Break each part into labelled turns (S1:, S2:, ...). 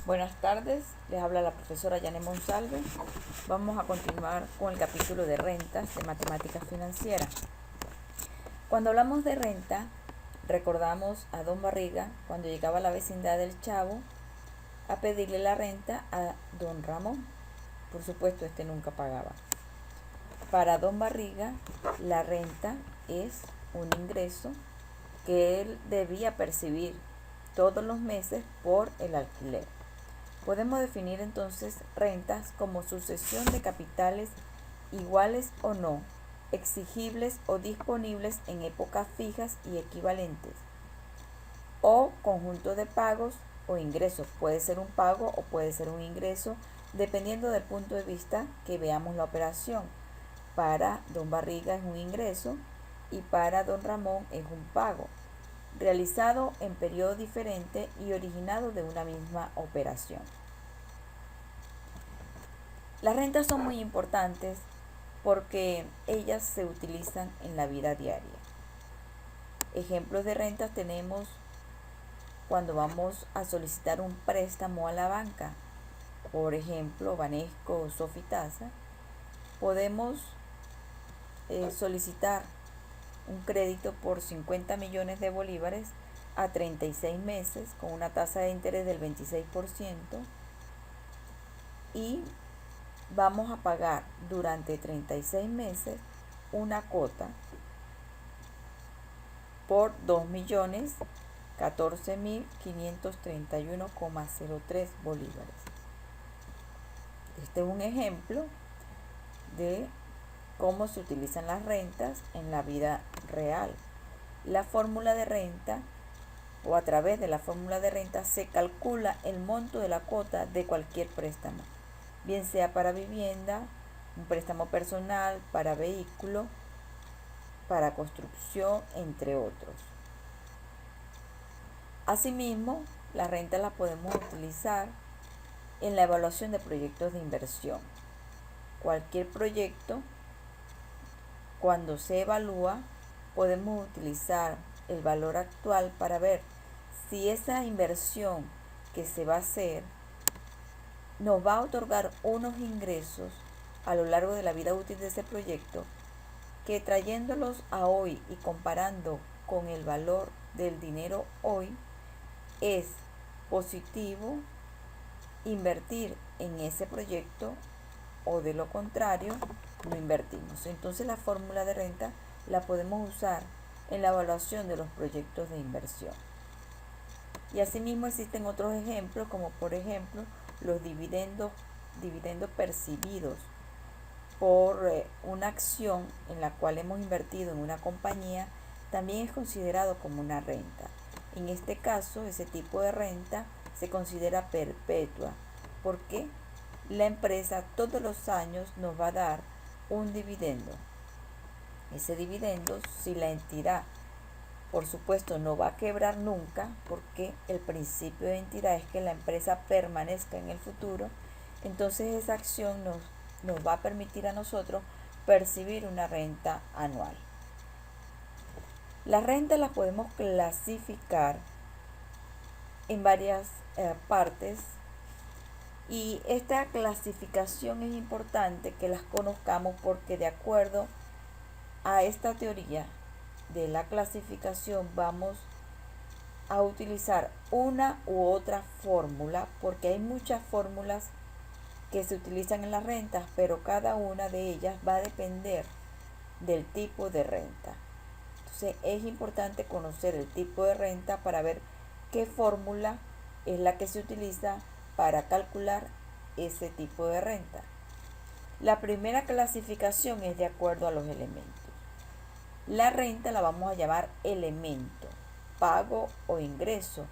S1: Buenas tardes, les habla la profesora Yané Monsalve. Vamos a continuar con el capítulo de rentas de matemáticas financieras. Cuando hablamos de renta, recordamos a Don Barriga cuando llegaba a la vecindad del Chavo a pedirle la renta a Don Ramón. Por supuesto, este nunca pagaba. Para Don Barriga, la renta es un ingreso que él debía percibir todos los meses por el alquiler. Podemos definir entonces rentas como sucesión de capitales iguales o no, exigibles o disponibles en épocas fijas y equivalentes, o conjunto de pagos o ingresos. Puede ser un pago o puede ser un ingreso, dependiendo del punto de vista que veamos la operación. Para Don Barriga es un ingreso y para Don Ramón es un pago, realizado en periodos diferentes y originado de una misma operación. Las rentas son muy importantes porque ellas se utilizan en la vida diaria. Ejemplos de rentas tenemos cuando vamos a solicitar un préstamo a la banca, por ejemplo, Banesco o Sofitasa. Podemos solicitar un crédito por 50 millones de bolívares a 36 meses con una tasa de interés del 26% y vamos a pagar durante 36 meses una cuota por 2.014.531,03 bolívares. Este es un ejemplo de cómo se utilizan las rentas en la vida real. La fórmula de renta, o a través de la fórmula de renta, se calcula el monto de la cuota de cualquier préstamo, bien sea para vivienda, un préstamo personal, para vehículo, para construcción, entre otros. Asimismo, la renta la podemos utilizar en la evaluación de proyectos de inversión. Cualquier proyecto, cuando se evalúa, podemos utilizar el valor actual para ver si esa inversión que se va a hacer nos va a otorgar unos ingresos a lo largo de la vida útil de ese proyecto que, trayéndolos a hoy y comparando con el valor del dinero hoy, es positivo invertir en ese proyecto, o de lo contrario no invertimos. Entonces la fórmula de renta la podemos usar en la evaluación de los proyectos de inversión. Y asimismo existen otros ejemplos, como por ejemplo los dividendos percibidos por una acción en la cual hemos invertido en una compañía, también es considerado como una renta. En este caso, ese tipo de renta se considera perpetua, porque la empresa todos los años nos va a dar un dividendo. Ese dividendo, si la entidad, por supuesto, no va a quebrar nunca, porque el principio de entidad es que la empresa permanezca en el futuro, entonces esa acción nos va a permitir a nosotros percibir una renta anual. Las rentas las podemos clasificar en varias partes, y esta clasificación es importante que las conozcamos, porque de acuerdo a esta teoría de la clasificación vamos a utilizar una u otra fórmula, porque hay muchas fórmulas que se utilizan en las rentas, pero cada una de ellas va a depender del tipo de renta. Entonces es importante conocer el tipo de renta para ver qué fórmula es la que se utiliza para calcular ese tipo de renta. La primera clasificación es de acuerdo a los elementos. La renta la vamos a llamar elemento, pago o ingreso.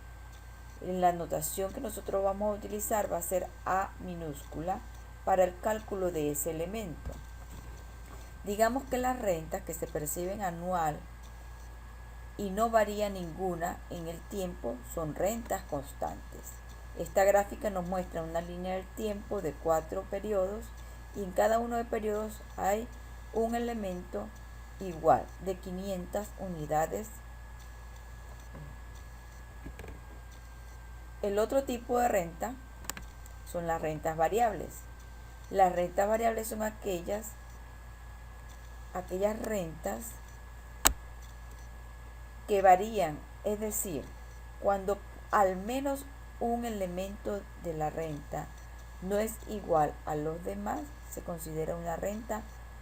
S1: La notación que nosotros vamos a utilizar va a ser A minúscula para el cálculo de ese elemento. Digamos que las rentas que se perciben anual y no varía ninguna en el tiempo son rentas constantes. Esta gráfica nos muestra una línea del tiempo de 4 periodos, y en cada uno de periodos hay un elemento igual de 500 unidades. El otro tipo de renta son las rentas variables. Las rentas variables son aquellas rentas que varían, es decir, cuando al menos un elemento de la renta no es igual a los demás, se considera una renta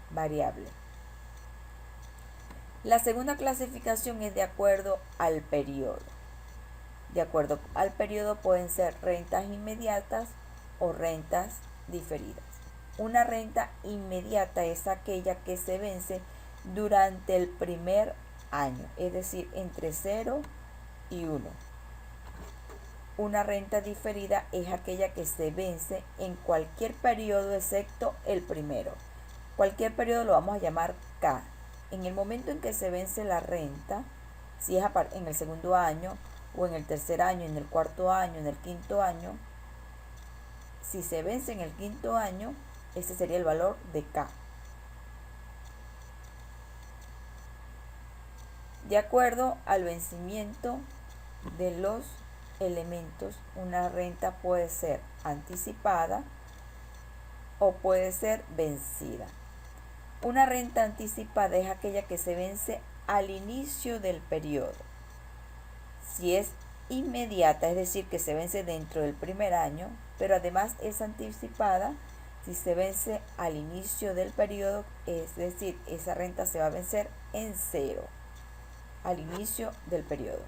S1: variable. La segunda clasificación es de acuerdo al periodo. De acuerdo al periodo pueden ser rentas inmediatas o rentas diferidas. Una renta inmediata es aquella que se vence durante el primer año, es decir, entre 0 y 1. Una renta diferida es aquella que se vence en cualquier periodo excepto el primero. Cualquier periodo lo vamos a llamar K. En el momento en que se vence la renta, si es en el segundo año, o en el tercer año, en el cuarto año, en el quinto año, si se vence en el quinto año, ese sería el valor de K. De acuerdo al vencimiento de los elementos, una renta puede ser anticipada o puede ser vencida. Una renta anticipada es aquella que se vence al inicio del periodo. Si es inmediata, es decir, que se vence dentro del primer año, pero además es anticipada si se vence al inicio del periodo, es decir, esa renta se va a vencer en 0 al inicio del periodo.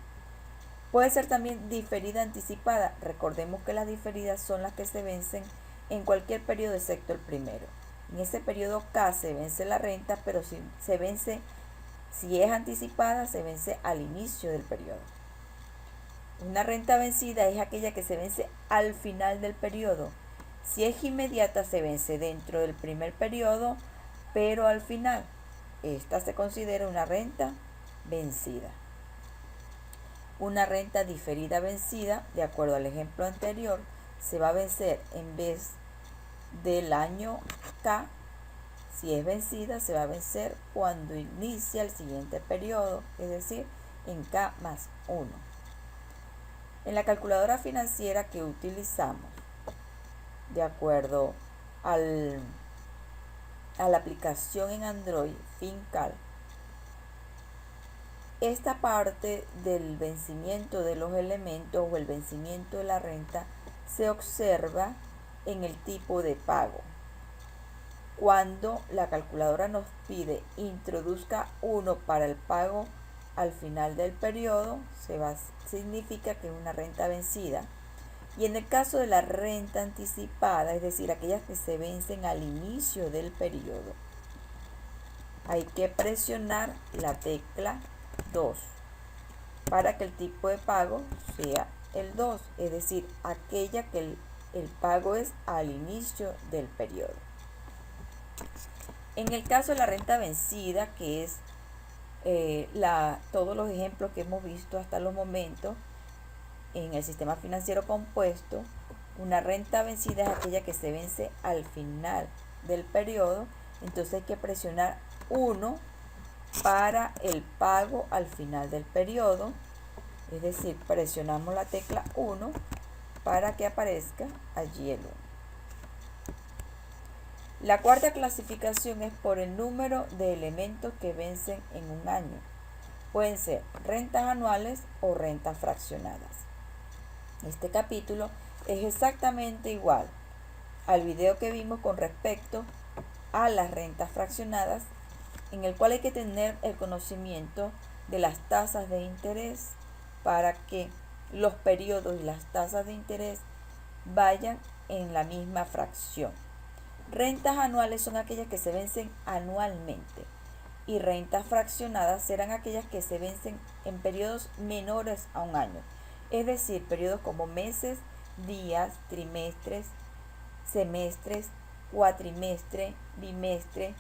S1: Puede ser también diferida anticipada. Recordemos que las diferidas son las que se vencen en cualquier periodo excepto el primero. En ese periodo K se vence la renta, pero si es anticipada, se vence al inicio del periodo. Una renta vencida es aquella que se vence al final del periodo. Si es inmediata, se vence dentro del primer periodo, pero al final. Esta se considera una renta vencida. Una renta diferida vencida, de acuerdo al ejemplo anterior, se va a vencer en vez del año K. Si es vencida, se va a vencer cuando inicia el siguiente periodo, es decir, en K más 1. En la calculadora financiera que utilizamos, de acuerdo a la aplicación en Android, FinCal, esta parte del vencimiento de los elementos o el vencimiento de la renta se observa en el tipo de pago. Cuando la calculadora nos pide introduzca 1 para el pago al final del periodo, significa que es una renta vencida. Y en el caso de la renta anticipada, es decir, aquellas que se vencen al inicio del periodo, hay que presionar la tecla 2 para que el tipo de pago sea el 2, es decir, aquella que el pago es al inicio del periodo. En el caso de la renta vencida, que es todos los ejemplos que hemos visto hasta los momentos en el sistema financiero compuesto, una renta vencida es aquella que se vence al final del periodo, entonces hay que presionar 1 para el pago al final del periodo, es decir, presionamos la tecla 1 para que aparezca allí el 1. La cuarta clasificación es por el número de elementos que vencen en un año. Pueden ser rentas anuales o rentas fraccionadas. Este capítulo es exactamente igual al video que vimos con respecto a las rentas fraccionadas, en el cual hay que tener el conocimiento de las tasas de interés para que los periodos y las tasas de interés vayan en la misma fracción. Rentas anuales son aquellas que se vencen anualmente y rentas fraccionadas serán aquellas que se vencen en periodos menores a un año, es decir, periodos como meses, días, trimestres, semestres, cuatrimestre, bimestre,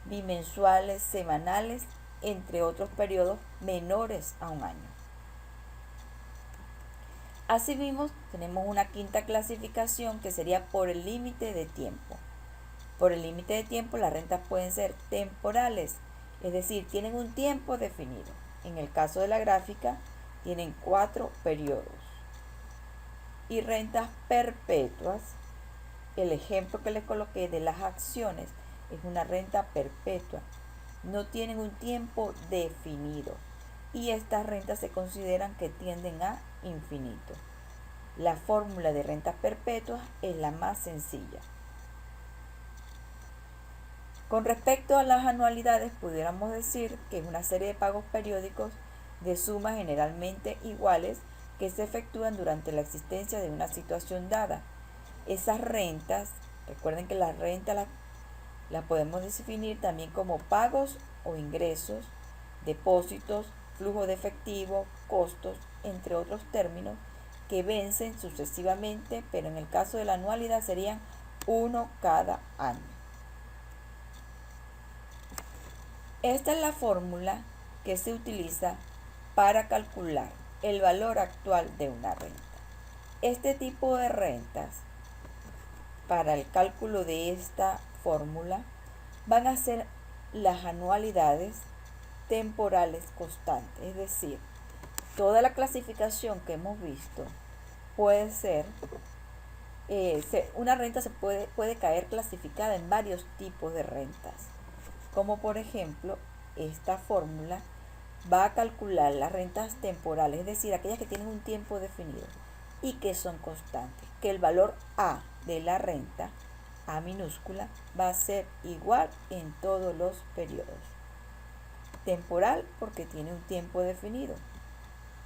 S1: bimensuales, semanales, entre otros periodos menores a un año. Asimismo, tenemos una quinta clasificación que sería por el límite de tiempo. Por el límite de tiempo, las rentas pueden ser temporales, es decir, tienen un tiempo definido. En el caso de la gráfica, tienen 4 periodos. Y rentas perpetuas el ejemplo que les coloqué de las acciones es una renta perpetua. No tienen un tiempo definido y estas rentas se consideran que tienden a infinito. La fórmula de rentas perpetuas es la más sencilla. Con respecto a las anualidades, pudiéramos decir que es una serie de pagos periódicos de sumas generalmente iguales que se efectúan durante la existencia de una situación dada. Esas rentas, recuerden que las rentas las podemos definir también como pagos o ingresos, depósitos, flujo de efectivo, costos, entre otros términos, que vencen sucesivamente, pero en el caso de la anualidad serían uno cada año. Esta es la fórmula que se utiliza para calcular el valor actual de una renta. Este tipo de rentas, para el cálculo de esta fórmula, van a ser las anualidades temporales constantes, es decir, toda la clasificación que hemos visto puede ser, una renta puede caer clasificada en varios tipos de rentas, como por ejemplo esta fórmula va a calcular las rentas temporales, es decir, aquellas que tienen un tiempo definido y que son constantes, que el valor A de la renta, A minúscula, va a ser igual en todos los periodos. Temporal porque tiene un tiempo definido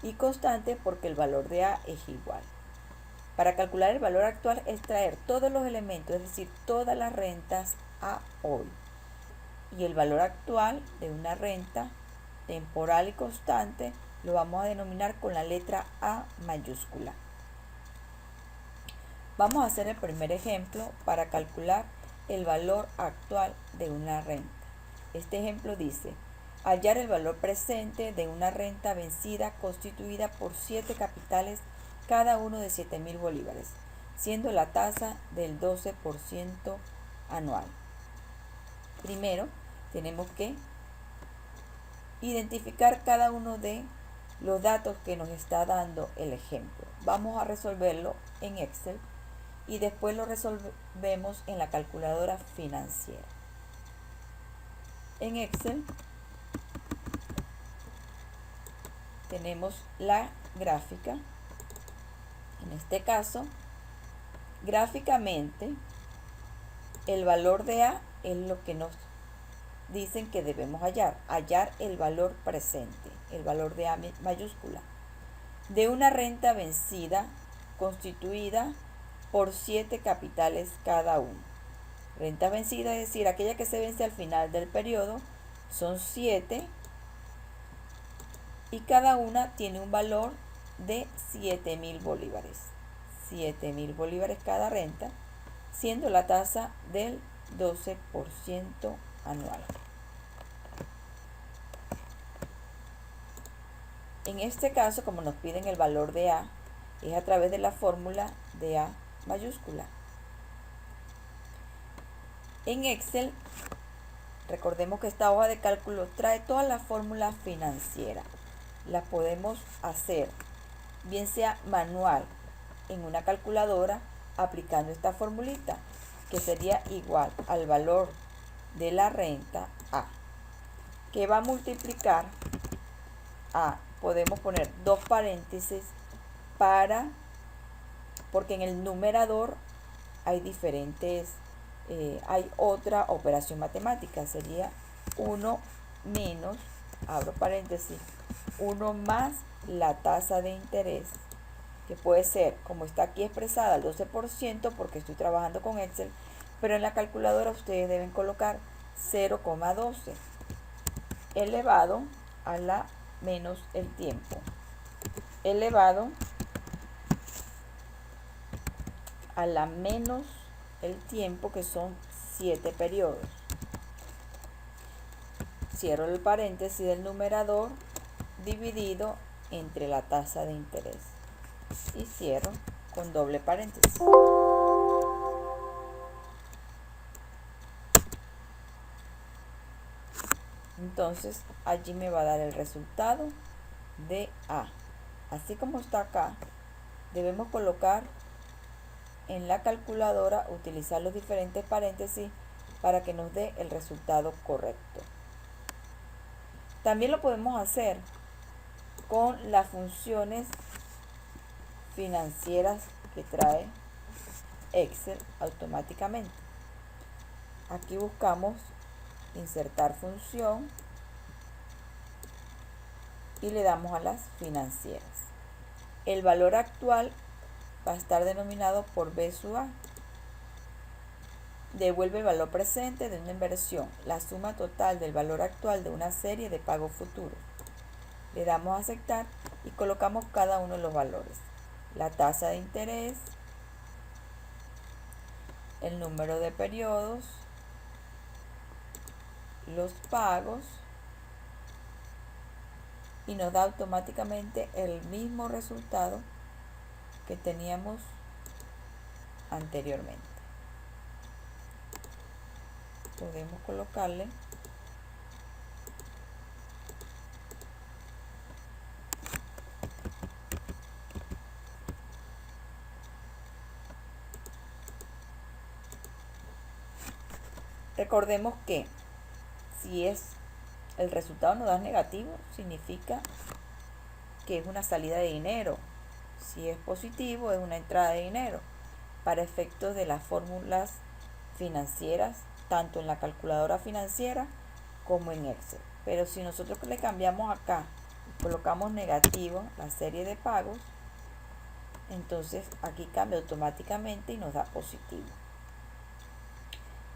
S1: y constante porque el valor de A es igual. Para calcular el valor actual, extraer todos los elementos, es decir, todas las rentas a hoy. Y el valor actual de una renta temporal y constante lo vamos a denominar con la letra A mayúscula. Vamos a hacer el primer ejemplo para calcular el valor actual de una renta. Este ejemplo dice: hallar el valor presente de una renta vencida constituida por 7 capitales, cada uno de 7.000 bolívares, siendo la tasa del 12% anual. Primero, tenemos que identificar cada uno de los datos que nos está dando el ejemplo. Vamos a resolverlo en Excel y después lo resolvemos en la calculadora financiera. En Excel tenemos la gráfica. En este caso, gráficamente, el valor de A es lo que nos dicen que debemos hallar el valor presente, el valor de A mayúscula, de una renta vencida constituida por 7 capitales cada uno. Renta vencida, es decir, aquella que se vence al final del periodo, son 7 y cada una tiene un valor de 7.000 bolívares. 7.000 bolívares cada renta, siendo la tasa del 12% anual. En este caso, como nos piden el valor de A, es a través de la fórmula de A mayúscula. En Excel, recordemos que esta hoja de cálculo trae todas las fórmulas financieras. Las podemos hacer, bien sea manual, en una calculadora, aplicando esta formulita, que sería igual al valor de la renta A, que va a multiplicar A. Podemos poner dos paréntesis porque en el numerador hay diferentes, hay otra operación matemática, sería 1 menos, abro paréntesis, 1 más la tasa de interés, que puede ser, como está aquí expresada, el 12%, porque estoy trabajando con Excel, pero en la calculadora ustedes deben colocar 0,12 elevado a la menos el tiempo, elevado a la menos el tiempo, que son 7 periodos. Cierro el paréntesis del numerador dividido entre la tasa de interés y cierro con doble paréntesis. Entonces allí me va a dar el resultado de A. Así como está acá, debemos colocar en la calculadora utilizar los diferentes paréntesis para que nos dé el resultado correcto. También lo podemos hacer con las funciones financieras que trae Excel automáticamente. Aquí buscamos insertar función y le damos a las financieras. El valor actual va a estar denominado por B sub A. Devuelve el valor presente de una inversión, la suma total del valor actual de una serie de pagos futuros. Le damos a aceptar y colocamos cada uno de los valores. La tasa de interés, el número de periodos, los pagos, y nos da automáticamente el mismo resultado que teníamos anteriormente. Podemos colocarle recordemos que si el resultado nos da negativo, significa que es una salida de dinero. Si es positivo, es una entrada de dinero. Para efectos de las fórmulas financieras, tanto en la calculadora financiera como en Excel. Pero si nosotros le cambiamos acá y colocamos negativo la serie de pagos, entonces aquí cambia automáticamente y nos da positivo.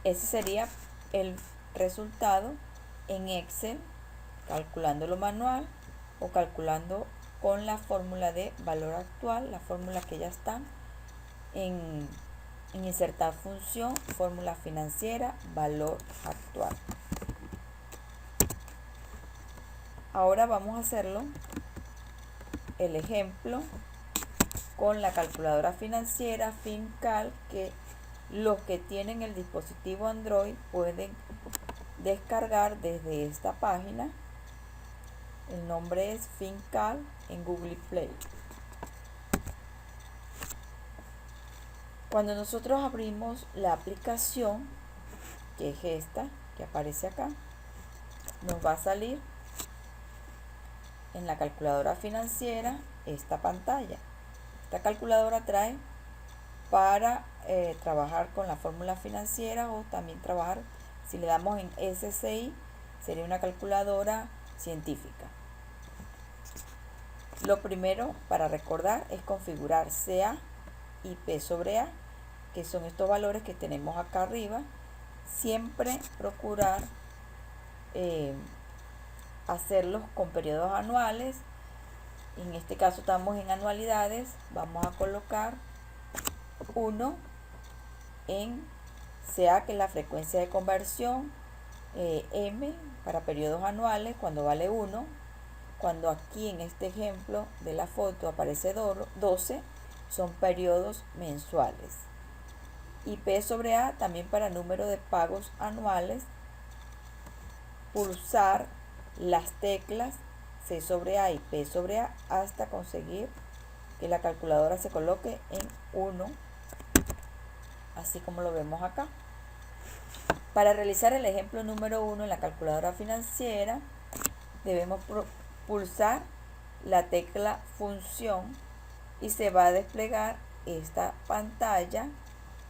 S1: Ese sería el resultado en Excel, calculándolo manual o calculando con la fórmula de valor actual, la fórmula que ya está en insertar función, fórmula financiera, valor actual. Ahora vamos a hacerlo, el ejemplo, con la calculadora financiera FinCalc, que los que tienen el dispositivo Android pueden descargar desde esta página. El nombre es FinCalc en Google Play. Cuando nosotros abrimos la aplicación, que es esta que aparece acá, nos va a salir en la calculadora financiera esta pantalla. Esta calculadora trae para trabajar con la fórmula financiera, o también trabajar, si le damos en SCI, sería una calculadora científica. Lo primero para recordar es configurar CA y P sobre A, que son estos valores que tenemos acá arriba. Siempre procurar hacerlos con periodos anuales. En este caso estamos en anualidades. Vamos a colocar 1 en CA, que es la frecuencia de conversión, M para periodos anuales cuando vale 1. Cuando aquí en este ejemplo de la foto aparece 12, son periodos mensuales. Y P sobre A también para número de pagos anuales. Pulsar las teclas C sobre A y P sobre A hasta conseguir que la calculadora se coloque en 1, así como lo vemos acá. Para realizar el ejemplo número 1 en la calculadora financiera, debemos pulsar la tecla función y se va a desplegar esta pantalla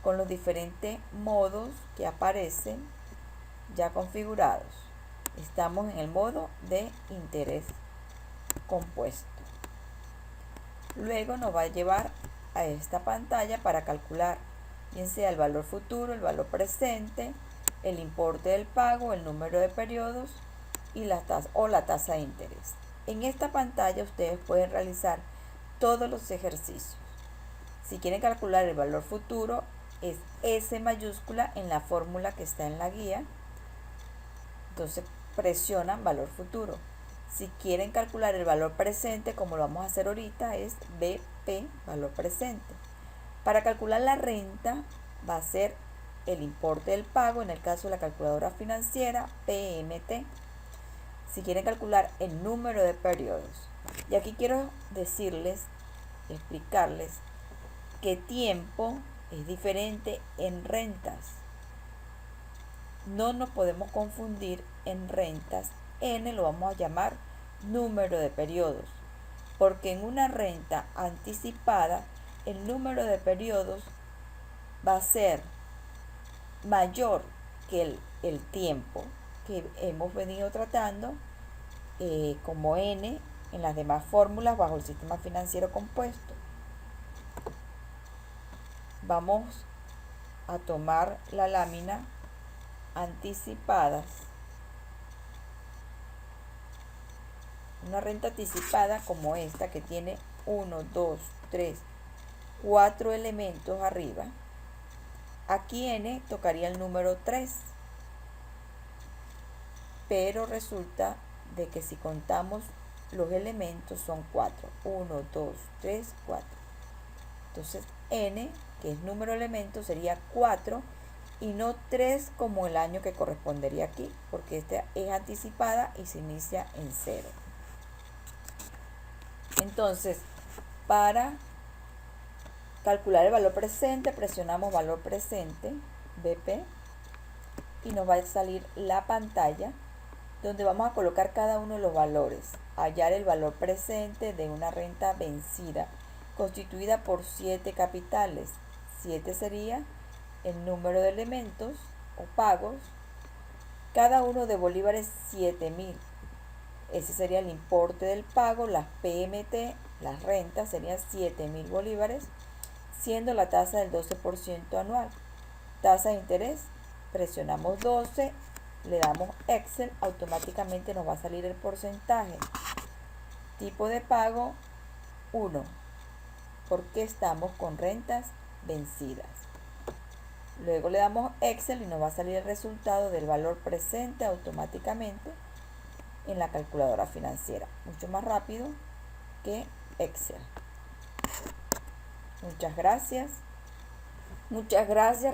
S1: con los diferentes modos que aparecen ya configurados. Estamos en el modo de interés compuesto. Luego nos va a llevar a esta pantalla para calcular bien sea el valor futuro, el valor presente, el importe del pago, el número de periodos y la tasa de interés. En esta pantalla ustedes pueden realizar todos los ejercicios. Si quieren calcular el valor futuro, es S mayúscula en la fórmula que está en la guía. Entonces presionan valor futuro. Si quieren calcular el valor presente, como lo vamos a hacer ahorita, es BP, valor presente. Para calcular la renta va a ser el importe del pago, en el caso de la calculadora financiera, PMT. Si quieren calcular el número de periodos. Y aquí quiero decirles, explicarles qué tiempo es diferente en rentas. No nos podemos confundir en rentas. N lo vamos a llamar número de periodos, porque en una renta anticipada el número de periodos va a ser mayor que el tiempo que hemos venido tratando como N en las demás fórmulas bajo el sistema financiero compuesto. Vamos a tomar la lámina anticipadas. Una renta anticipada como esta que tiene 1, 2, 3, 4 elementos arriba. Aquí N tocaría el número 3. Pero resulta de que si contamos los elementos son 4. 1, 2, 3, 4. Entonces N, que es número de elementos, sería 4 y no 3 como el año que correspondería aquí, porque esta es anticipada y se inicia en 0. Entonces, para calcular el valor presente, presionamos valor presente, BP, y nos va a salir la pantalla donde vamos a colocar cada uno de los valores. Hallar el valor presente de una renta vencida, constituida por 7 capitales. 7 sería el número de elementos o pagos, cada uno de bolívares 7.000. Ese sería el importe del pago. Las PMT, las rentas, serían 7.000 bolívares, siendo la tasa del 12% anual. Tasa de interés, presionamos 12, le damos Excel, automáticamente nos va a salir el porcentaje. Tipo de pago 1, porque estamos con rentas vencidas. Luego le damos Excel y nos va a salir el resultado del valor presente automáticamente en la calculadora financiera. Mucho más rápido que Excel. Muchas gracias.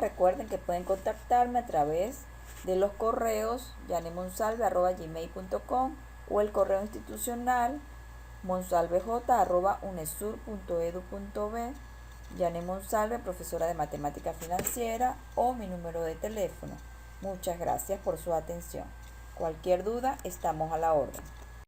S1: Recuerden que pueden contactarme a través de los correos yanemonsalve@gmail.com o el correo institucional monsalvej@unesur.edu.b. Yane Monsalve, profesora de matemática financiera, o mi número de teléfono. Muchas gracias por su atención. Cualquier duda, estamos a la orden.